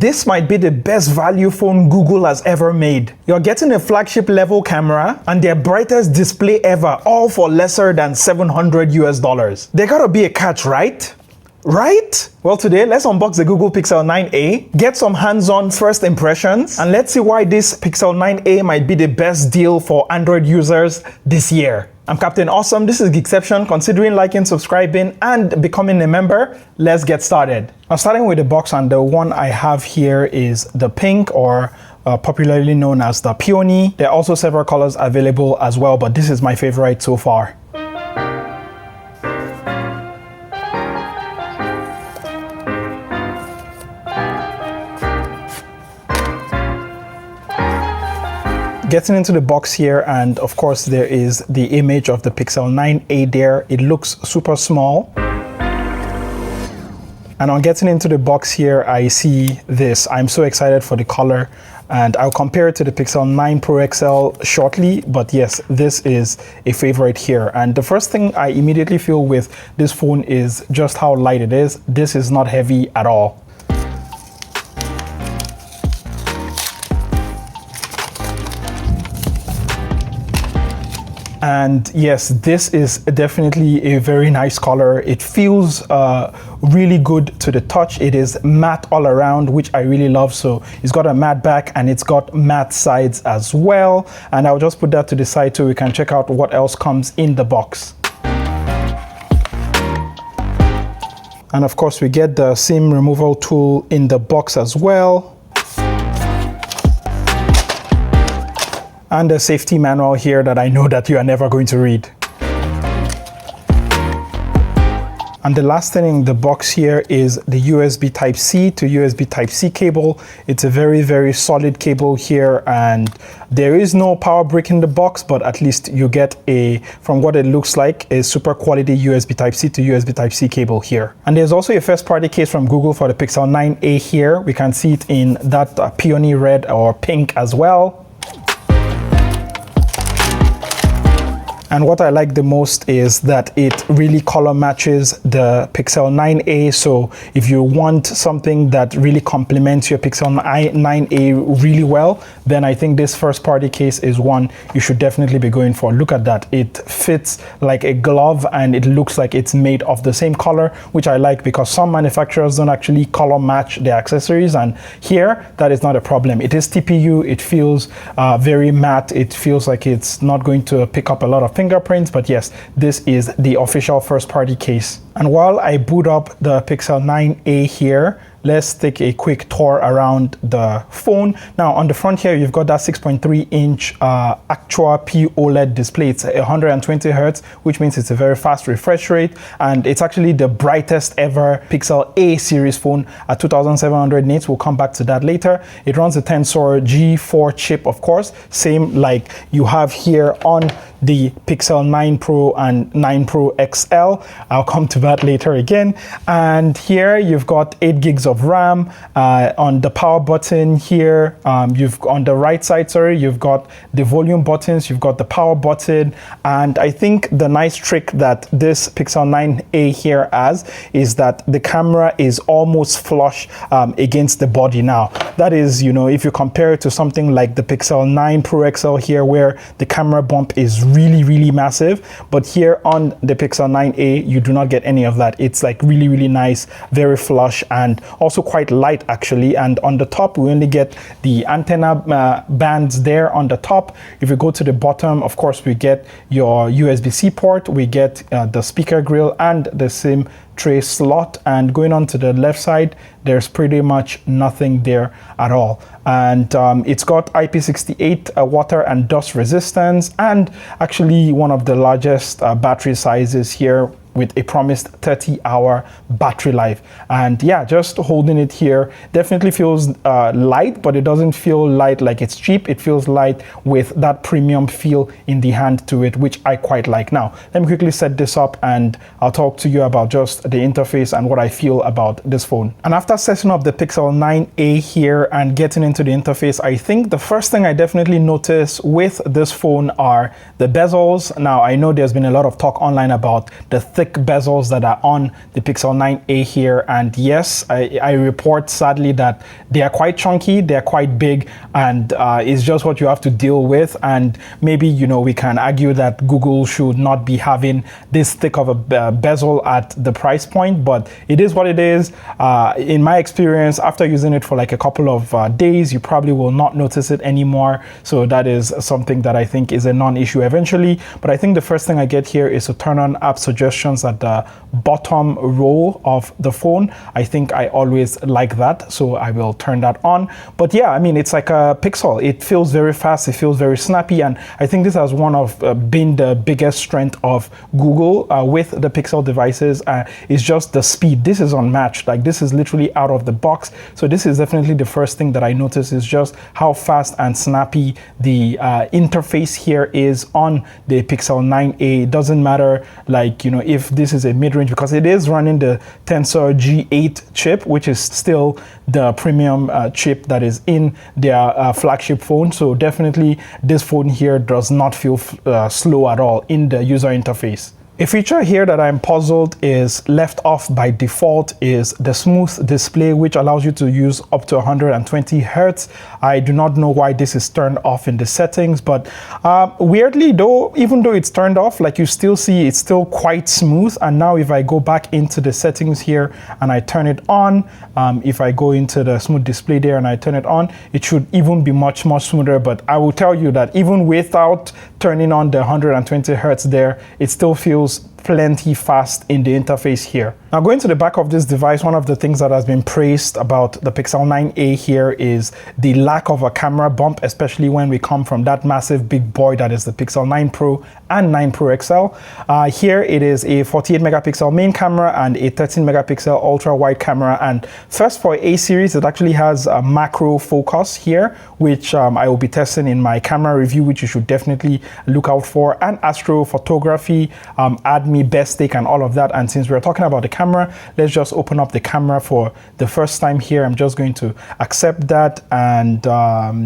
this might be the best value phone Google has ever made. You're getting a flagship level camera and their brightest display ever, all for lesser than $700. There gotta be a catch, right? Right? Well, today let's unbox the Google Pixel 9a, get some hands-on first impressions, and let's see why this Pixel 9a might be the best deal for Android users this year. I'm Captain Awesome, this is Geekception. Considering liking, subscribing, and becoming a member, let's get started. Now, starting with the box, and the one I have here is the pink, or popularly known as the Peony. There are also several colors available as well, but this is my favorite so far. Getting into the box here, and of course there is the image of the Pixel 9a there. It looks super small. And on getting into the box here, I see this. I'm so excited for the color, and I'll compare it to the Pixel 9 Pro XL shortly, but yes, this is a favorite here. And the first thing I immediately feel with this phone is just how light it is. This is not heavy at all. And yes, this is definitely a very nice color. It feels really good to the touch. It is matte all around, which I really love. So it's got a matte back and it's got matte sides as well. And I'll just put that to the side so we can check out what else comes in the box. And of course, we get the SIM removal tool in the box as well. And a safety manual here that I know that you are never going to read. And the last thing in the box here is the USB Type-C to USB Type-C cable. It's a very, very solid cable here, and there is no power brick in the box, but at least you get a, from what it looks like, a super quality USB Type-C to USB Type-C cable here. And there's also a first-party case from Google for the Pixel 9a here. We can see it in that peony red or pink as well. And what I like the most is that it really color matches the Pixel 9a. So if you want something that really complements your Pixel 9a really well, then I think this first party case is one you should definitely be going for. Look at that. It fits like a glove and it looks like it's made of the same color, which I like because some manufacturers don't actually color match their accessories. And here, that is not a problem. It is TPU. It feels very matte. It feels like it's not going to pick up a lot of fingerprints, but yes, this is the official first party case. And while I boot up the Pixel 9a here, let's take a quick tour around the phone. Now on the front here, you've got that 6.3-inch Actua P OLED display. It's 120 Hertz, which means it's a very fast refresh rate. And it's actually the brightest ever Pixel A series phone at 2700 nits. We'll come back to that later. It runs the Tensor G4 chip, of course, same like you have here on the Pixel 9 Pro and 9 Pro XL. I'll come to that later again. And here you've got 8 gigs of RAM. On the power button here, you've on the right side, sorry, you've got the volume buttons, you've got the power button. And I think the nice trick that this Pixel 9a here has is that the camera is almost flush against the body. Now that is, you know, if you compare it to something like the Pixel 9 Pro XL here, where the camera bump is really, really massive, but here on the Pixel 9a, you do not get any of that. It's like really, really nice, very flush, and also quite light actually. And on the top, we only get the antenna bands there on the top. If we go to the bottom, of course, we get your USB-C port, we get the speaker grill and the SIM tray slot. And going on to the left side, there's pretty much nothing there at all. And it's got IP68 water and dust resistance, and actually one of the largest battery sizes here, with a promised 30-hour battery life. And yeah, just holding it here definitely feels light, but it doesn't feel light like it's cheap. It feels light with that premium feel in the hand to it, which I quite like. Now, let me quickly set this up and I'll talk to you about just the interface and what I feel about this phone. And after setting up the Pixel 9a here and getting into the interface, I think the first thing I definitely notice with this phone are the bezels. Now, I know there's been a lot of talk online about the thick bezels that are on the Pixel 9a here. And yes, I report sadly that they are quite chunky, they're quite big, and it's just what you have to deal with. And maybe, you know, we can argue that Google should not be having this thick of a bezel at the price point, but it is what it is. In my experience, after using it for like a couple of days, you probably will not notice it anymore. So that is something that I think is a non-issue eventually. But I think the first thing I get here is to turn on app suggestions at the bottom row of the phone. I think I always like that, so I will turn that on. But yeah, I mean, it's like a Pixel. It feels very fast, it feels very snappy, and I think this has one of been the biggest strength of Google with the Pixel devices. Is just the speed. This is unmatched. Like, this is literally out of the box. So this is definitely the first thing that I notice, is just how fast and snappy the interface here is on the Pixel 9a. It doesn't matter, like, you know, if this is a mid-range, because it is running the Tensor G8 chip, which is still the premium chip that is in their flagship phone. So definitely this phone here does not feel slow at all in the user interface. A feature here that I'm puzzled is left off by default is the smooth display, which allows you to use up to 120 Hertz. I do not know why this is turned off in the settings, but weirdly though, even though it's turned off, like, you still see it's still quite smooth. And now if I go back into the settings here and I turn it on, if I go into the smooth display there and I turn it on, it should even be much smoother. But I will tell you that even without turning on the 120 Hertz there, it still feels plenty fast in the interface here. Now, going to the back of this device, one of the things that has been praised about the Pixel 9a here is the lack of a camera bump, especially when we come from that massive big boy that is the Pixel 9 Pro and 9 Pro XL. Here it is a 48 megapixel main camera and a 13 megapixel ultra wide camera. And first, for A series, it actually has a macro focus here, which I will be testing in my camera review, which you should definitely look out for, and astrophotography, add me best take and all of that. And since we're talking about the camera, let's just open up the camera for the first time here. I'm just going to accept that, and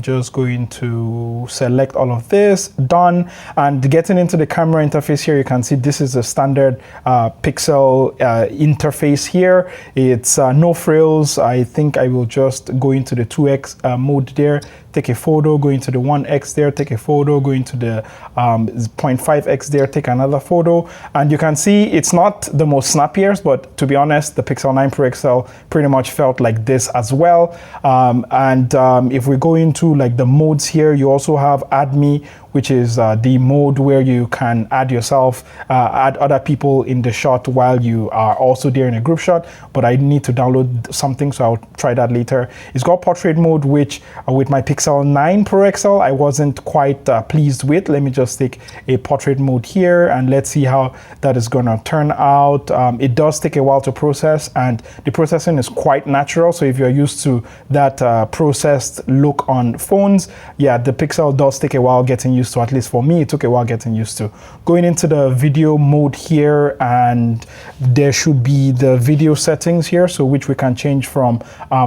just going to select all of this, done. And getting into the camera interface here, you can see this is a standard Pixel interface here. It's no frills. I think I will just go into the 2x mode there, take a photo, go into the 1x there, take a photo, go into the 0.5x there, take another photo. And you can see it's not the most snappiest, but to be honest, the Pixel 9 Pro XL pretty much felt like this as well. If we go into like the modes here, you also have Add Me, which is the mode where you can add yourself, add other people in the shot while you are also there in a group shot. But I need to download something, so I'll try that later. It's got portrait mode, which with my Pixel 9 Pro XL, I wasn't quite pleased with. Let me just take a portrait mode here and let's see how that is gonna turn out. It does take a while to process, and the processing is quite natural. So if you're used to that processed look on phones, yeah, the Pixel does take a while getting used to. At least for me, it took a while getting used to. Going into the video mode here, and there should be the video settings here, so which we can change from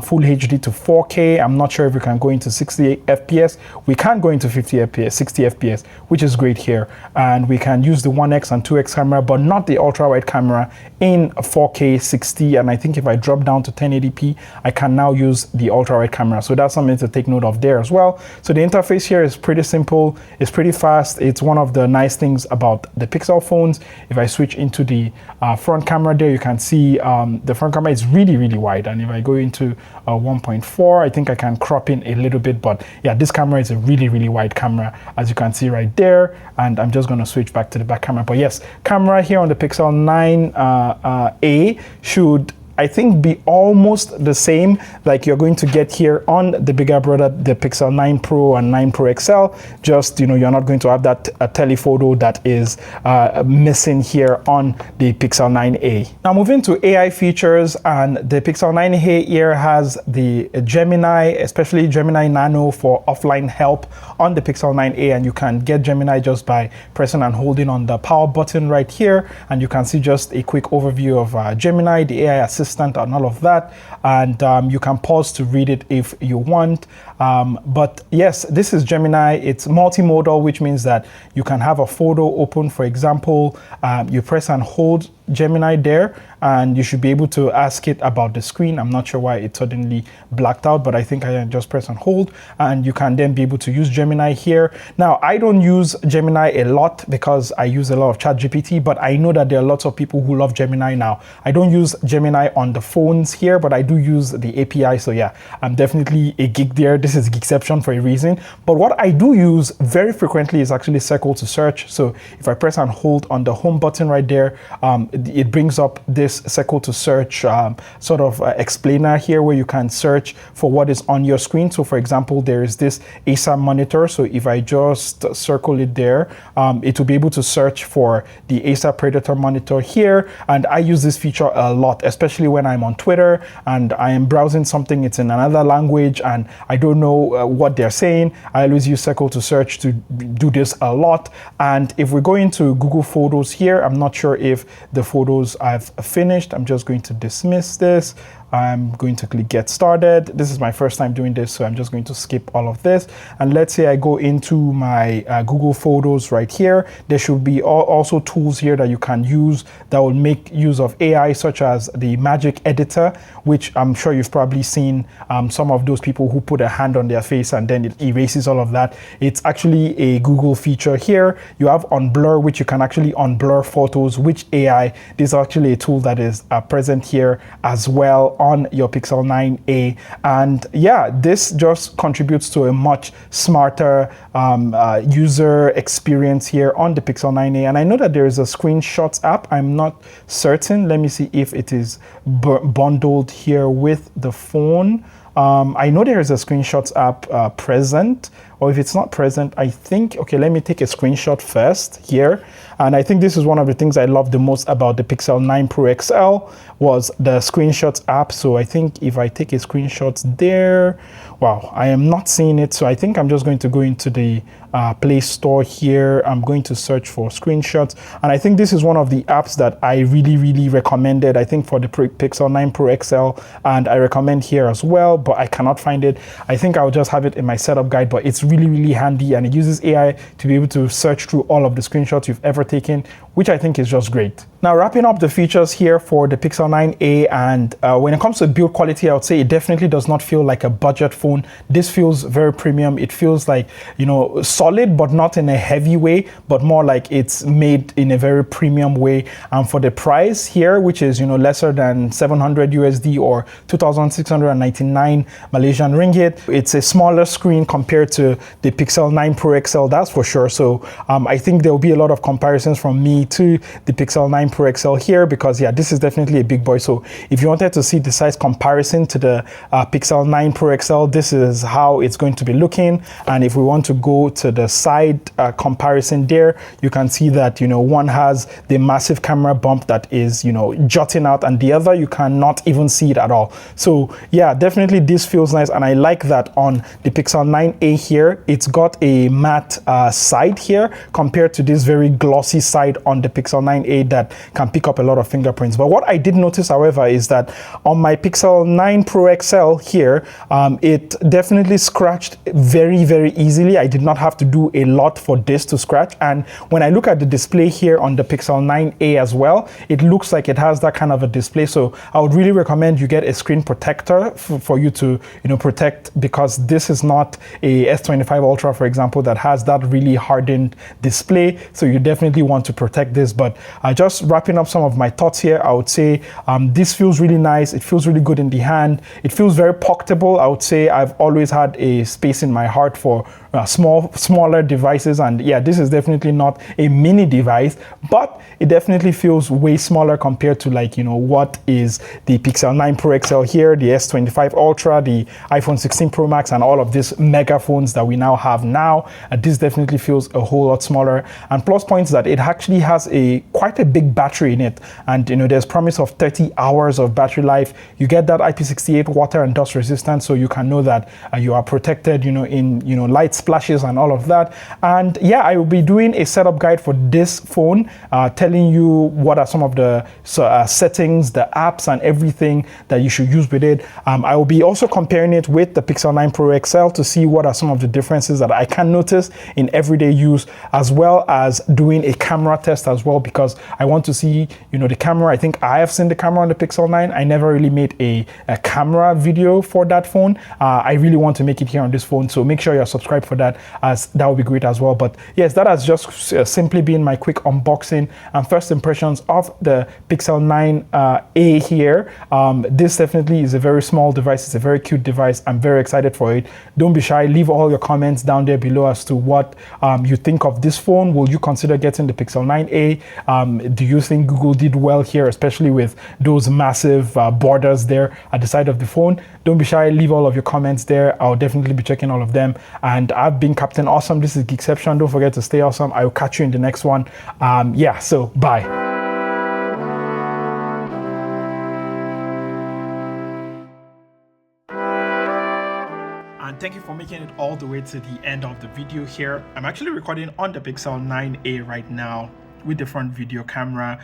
full HD to 4K. I'm not sure if we can go into 60 FPS. We can go into 50 FPS, 60 FPS, which is great here. And we can use the 1x and 2x camera, but not the ultra wide camera in 4K 60. And I think if I drop down to 1080p, I can now use the ultra wide camera. So that's something to take note of there as well. So the interface here is pretty simple. It's pretty fast. It's one of the nice things about the Pixel phones. If I switch into the front camera there, you can see the front camera is really wide. And if I go into 1.4, I think I can crop in a little bit. But yeah, this camera is a really wide camera, as you can see right there. And I'm just going to switch back to the back camera. But yes, camera here on the Pixel 9a should, I think, be almost the same like you're going to get here on the bigger brother, the Pixel 9 Pro and 9 Pro XL. Just, you know, you're not going to have that telephoto that is missing here on the Pixel 9a. Now moving to AI features, and the Pixel 9a here has the Gemini, especially Gemini Nano for offline help on the Pixel 9a, and you can get Gemini just by pressing and holding on the power button right here, and you can see just a quick overview of Gemini, the AI assistant and all of that, and you can pause to read it if you want. But yes, this is Gemini. It's multimodal, which means that you can have a photo open. For example, you press and hold Gemini there, and you should be able to ask it about the screen. I'm not sure why it suddenly blacked out, but I think I can just press and hold, and you can then be able to use Gemini here. Now, I don't use Gemini a lot because I use a lot of ChatGPT, but I know that there are lots of people who love Gemini now. I don't use Gemini on the phones here, but I do use the API. So yeah, I'm definitely a geek there. This is Geekception for a reason. But what I do use very frequently is actually Circle to search. So if I press and hold on the home button right there, it brings up this Circle to search sort of explainer here where you can search for what is on your screen. So for example, there is this ASA monitor. So if I just circle it there, it will be able to search for the ASA Predator monitor here. And I use this feature a lot, especially when I'm on Twitter and I am browsing something, it's in another language and I don't know what they're saying. I always use Circle to search to do this a lot. And if we go into Google Photos here, I'm not sure if the photos I've finished. I'm just going to dismiss this. I'm going to click get started. This is my first time doing this, so I'm just going to skip all of this. And let's say I go into my Google Photos right here. There should be also tools here that you can use that will make use of AI, such as the Magic Editor, which I'm sure you've probably seen some of those people who put a hand on their face and then it erases all of that. It's actually a Google feature here. You have Unblur, which you can actually unblur photos, which AI. This is actually a tool that is present here as well on your Pixel 9a. And yeah, this just contributes to a much smarter user experience here on the Pixel 9a. And I know that there is a screenshots app. I'm not certain. Let me see if it is bundled here with the phone. I know there is a screenshots app present, or if it's not present, I think, okay, let me take a screenshot first here. And I think this is one of the things I love the most about the Pixel 9 Pro XL was the screenshots app. So I think if I take a screenshot there, wow, I am not seeing it. So I think I'm just going to go into the Play Store here. I'm going to search for screenshots. And I think this is one of the apps that I really, really recommended, I think for the Pixel 9 Pro XL, and I recommend here as well, but I cannot find it. I think I'll just have it in my setup guide, but it's really, really handy, and it uses AI to be able to search through all of the screenshots you've ever taken, which I think is just great. Now, wrapping up the features here for the Pixel 9a, and when it comes to build quality, I would say it definitely does not feel like a budget phone. This feels very premium. It feels like, you know, solid, but not in a heavy way, but more like it's made in a very premium way. And for the price here, which is, you know, lesser than 700 USD or 2,699 Malaysian ringgit, it's a smaller screen compared to the Pixel 9 Pro XL, that's for sure. So I think there will be a lot of comparisons from me to the Pixel 9 Pro XL here, because yeah, this is definitely a big boy. So if you wanted to see the size comparison to the Pixel 9 Pro XL, this is how it's going to be looking. And if we want to go to the side comparison there, you can see that, you know, one has the massive camera bump that is, you know, jutting out, and the other you cannot even see it at all. So yeah, definitely this feels nice, and I like that on the Pixel 9a here, it's got a matte side here compared to this very glossy side on the Pixel 9a that can pick up a lot of fingerprints. But what I did notice, however, is that on my Pixel 9 Pro XL here, it definitely scratched very, very easily. I did not have to do a lot for this to scratch. And when I look at the display here on the Pixel 9a as well, it looks like it has that kind of a display. So I would really recommend you get a screen protector for you to, you know, protect, because this is not a S25 Ultra, for example, that has that really hardened display. So you definitely want to protect this. But just wrapping up some of my thoughts here, I would say this feels really nice. It feels really good in the hand. It feels very pocketable. I would say I've always had a space in my heart for smaller devices, and yeah, this is definitely not a mini device, but it definitely feels way smaller compared to, like, you know, what is the Pixel 9 Pro XL here, the S25 Ultra, the iPhone 16 Pro Max, and all of these mega phones that we now have now. This definitely feels a whole lot smaller. And plus points that it actually has quite a big battery in it, and you know, there's promise of 30 hours of battery life. You get that IP68 water and dust resistance, so you can know that you are protected, you know, in, you know, light splashes and all of that. And yeah, I will be doing a setup guide for this phone, telling you what are some of the settings, the apps, and everything that you should use with it. I will be also comparing it with the Pixel 9 Pro XL to see what are some of the differences that I can notice in everyday use, as well as doing a camera test test as well, because I want to see, you know, the camera. I think I have seen the camera on the Pixel 9. I never really made a camera video for that phone. I really want to make it here on this phone, so make sure you're subscribed for that, as that would be great as well. But yes, that has just simply been my quick unboxing and first impressions of the Pixel 9a here. This definitely is a very small device. It's a very cute device. I'm very excited for it. Don't be shy. Leave all your comments down there below as to what you think of this phone. Will you consider getting the Pixel 9a? Do you think Google did well here, especially with those massive borders there at the side of the phone? Don't be shy. Leave all of your comments there. I'll definitely be checking all of them. And I've been Captain Awesome. This is Geekception. Don't forget to stay awesome. I will catch you in the next one. Yeah, so bye. And thank you for making it all the way to the end of the video here. I'm actually recording on the Pixel 9a right now with the front video camera.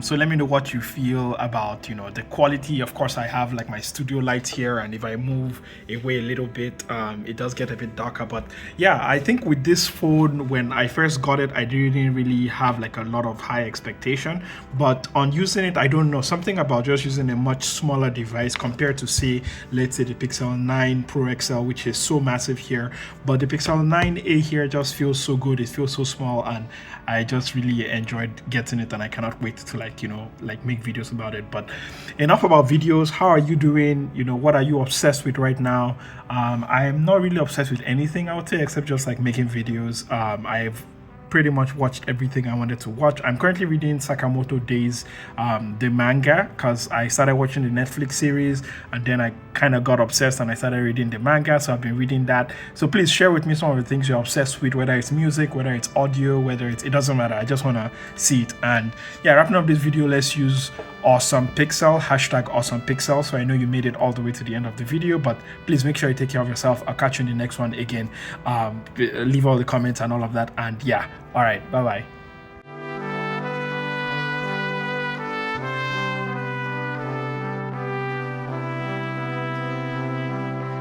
So let me know what you feel about, you know, the quality. Of course, I have like my studio lights here, and if I move away a little bit, it does get a bit darker. But yeah, I think with this phone, when I first got it, I didn't really have like a lot of high expectation, but on using it, I don't know, something about just using a much smaller device compared to, say, let's say the Pixel 9 Pro XL, which is so massive here, but the Pixel 9a here just feels so good. It feels so small, and I just really enjoyed getting it, and I cannot wait to, like, you know, like make videos about it. But enough about videos. How are you doing? You know, what are you obsessed with right now? I am not really obsessed with anything, I would say, except just like making videos. I've pretty much watched everything I wanted to watch. I'm currently reading Sakamoto Days, the manga, because I started watching the Netflix series, and then I kind of got obsessed and I started reading the manga, so I've been reading that. So please share with me some of the things you're obsessed with, whether it's music, whether it's audio, whether it's, it doesn't matter. I just want to see it. And yeah, wrapping up this video, let's use Awesome Pixel, hashtag Awesome Pixel. So I know you made it all the way to the end of the video, but please make sure you take care of yourself. I'll catch you in the next one again. Leave all the comments and all of that, and yeah, all right, bye bye.